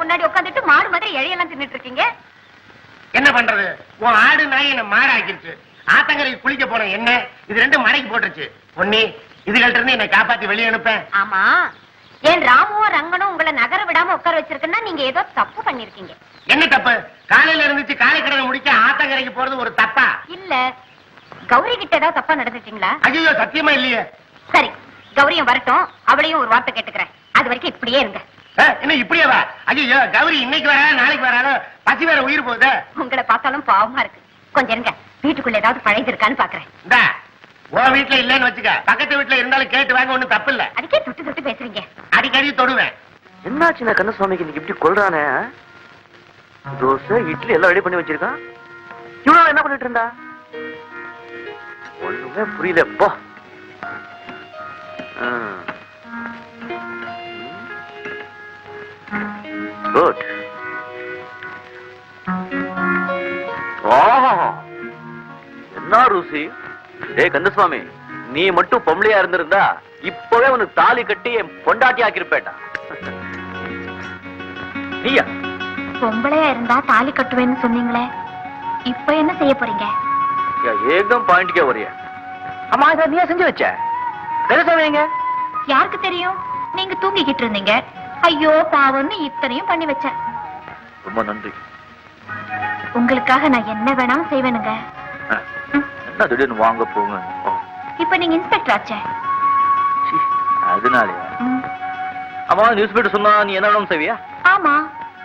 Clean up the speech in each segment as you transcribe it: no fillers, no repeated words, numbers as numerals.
முன்னாடி உட்காந்துட்டு மாடு மாதிரி இழையெல்லாம் தின்னுட்டு இருக்கீங்க. என்ன பண்றது, உன் ஆடு நாய் என்ன மாடு ஆக்கிருச்சு. ஆத்தங்கரைக்கு குளிக்க போன என்ன இது ரெண்டும் மடைக்கு போட்டுருச்சு. பொன்னி, இதுகள்ட்ட இருந்து என்னை காப்பாத்தி வெளியே அனுப்பேன். ஆமா, ஏன் ராமுவும் ரங்கனும் உங்களை நகர விடாம உட்கார வச்சிருக்குன்னா நீங்க ஏதோ தப்பு பண்ணிருக்கீங்க. என்ன தப்பு? காலையில இருந்துச்சு காலை கடனை முடிக்க ஆத்தங்கரைக்கு போறது ஒரு தப்பா? இல்ல, கௌரி கிட்ட ஏதாவது தப்பா நடந்துட்டீங்களா? ஐயோ, சத்தியமா இல்லையே. சரி, கௌரியும் வரட்டும், அவளையும் ஒரு வார்த்தை கேட்டுக்கிறேன். அது வரைக்கும் இப்படியே இருங்க. என்ன இப்படியே வா? ஐயோ, கௌரி இன்னைக்கு வராத நாளைக்கு வராத, பசி வேற உயிர் போகுது. உங்களை பார்த்தாலும் பாவமா இருக்கு. கொஞ்சம் இருங்க, வீட்டுக்குள்ள ஏதாவது பழையது இருக்கான்னு பாக்குறேன். இந்தா, உன் வீட்டுல இல்லன்னு வச்சுக்க, பக்கத்து வீட்டுல இருந்தாலும் கேட்டு வாங்க, ஒண்ணும் தப்பு இல்ல. அதுக்கே தொட்டு தொட்டு பேசுறீங்க. அடிக்கடி தொடுவேன். என்னாச்சுன்னா கண்ணசுவாமிக்கு இன்னைக்கு இப்படி கொள்றானே? தோசை இட்லி எல்லாம் ரெடி பண்ணி வச்சிருக்கான். இவ்வளவு என்ன பண்ணிட்டு இருந்தா? ஒண்ணுமே புரியல. போ. குட். என்ன ருசி! ஏய் கந்தசுவாமி, நீ மட்டும் பொம்பளையா இருந்திருந்தா இப்பவே உனக்கு தாலி கட்டி என் பொண்டாட்டி ஆக்கிருப்பேட்டா. நீயா பொம்பளையா இருந்தா தாலி கட்டுவேன்னு சொன்னீங்களே, இப்ப என்ன செய்ய போறீங்க? ஏகம் பாயிண்ட்கே வரிய. அம்மா, இதை நீயா செஞ்சு வச்ச? கந்தசுவாமிங்க யாருக்கு தெரியும்? நீங்க தூங்கிக்கிட்டு இருந்தீங்க. ஐயோ பாவம்னு இத்தனையும் பண்ணி வச்சேன். ரொம்ப நன்றி. உங்களுக்காக நான் என்ன வேணாலும் செய்வேனுங்க. என்ன திடீர்னு வாங்க போங்க. இப்ப நீங்க இன்ஸ்பெக்டர் ஆச்சே. அதனாலயா? அம்மா, நியூஸ் பேப்பர் சொன்னா நீ என்ன வேணும் செய்வியா? ஆமா.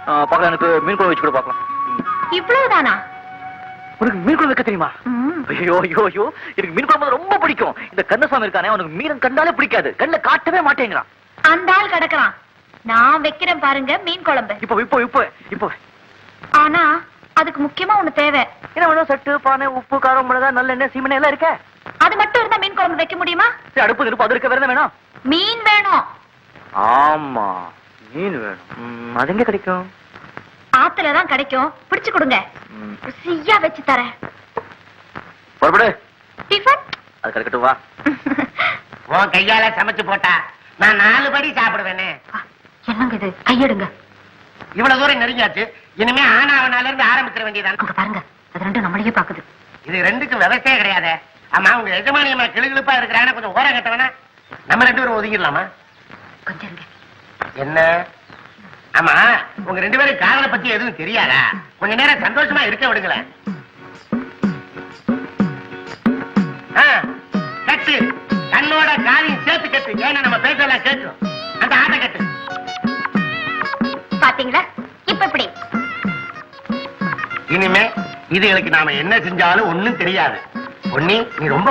பார்க்கலாம், எனக்கு மீன் குழம்பு வச்சு கூட பார்க்கலாம். இவ்வளவுதானா? உனக்கு மீன் குழம்பு வைக்க தெரியுமா? ஐயோ ஐயோ ஐயோ, எனக்கு மீன் குழம்பு ரொம்ப பிடிக்கும். இந்த கந்தசுவாமி இருக்கானே, அவனுக்கு மீன் கண்டாலே பிடிக்காது. கண்ணுல காட்டவே மாட்டேங்கிறான். அந்த ஆள் கிடக்குறான். நான் வைக்கிறேன் பாருங்க மீன் குழம்பு. இப்போ இப்போ இப்போ இப்போ ஆனா அதுக்கு முக்கியமா ஒண்ணு தேவை. என்ன வேணும்? சட்டு, பானை, உப்பு, காரம், மிளகா, நல்லெண்ணெய், சீமெண்ணெய் எல்லாம் இருக்க. அது மட்டும் இருந்தா மீன் குழம்பு வைக்க முடியுமா? அடுப்பு இருப்பு அது இருக்க. வேற என்ன வேணும்? மீன் வேணும். ஆமா, மீன் வேணும். அது எங்க கிடைக்கும்? ஆத்துலதான் கிடைக்கும். பிடிச்சு கொடுங்க, ருசியா வச்சு தரேன். புறப்படு. டிஃபன் அது கிடைக்கட்டும், வா. உன் கையால சமைச்சு போட்டா நான் 4 படி சாப்பிடுவேனே. என்னங்க இது? கையெடுங்க. இவ்வளவு தூரம் நெருங்கியாச்சு, இனிமே ஆனாவனால இருந்து ஆரம்பிச்சிட வேண்டியதான். அங்க பாருங்க, அது ரெண்டும் நம்மளையே பாக்குது. இது ரெண்டுக்கும் விவசாயம் கிடையாது. ஆமா, உங்க எஜமானியம்மா கிளுகிழுப்பா இருக்கிறாங்க, கொஞ்சம் ஓரம் கட்டவனா? நம்ம 2 பேரும் ஒதுங்கிடலாமா? கொஞ்சம் இருங்க. என்ன? ஆமா, உங்க 2 பேரும் காதலை பத்தி எதுவும் தெரியாதா? கொஞ்ச நேரம் சந்தோஷமா இருக்க விடுங்களேன். கட்டு, கண்ணோட காலையும் சேர்த்து கட்டு. ஏன்னா நம்ம பேசலாம் கேட்கும். அந்த ஆட்டை கட்டு. பாத்தீங்களா? இப்ப எப்படி? இனிமே இதுகளுக்கு நாம என்ன செஞ்சாலும் ஒண்ணும் தெரியாது. பொன்னி, நீ ரொம்ப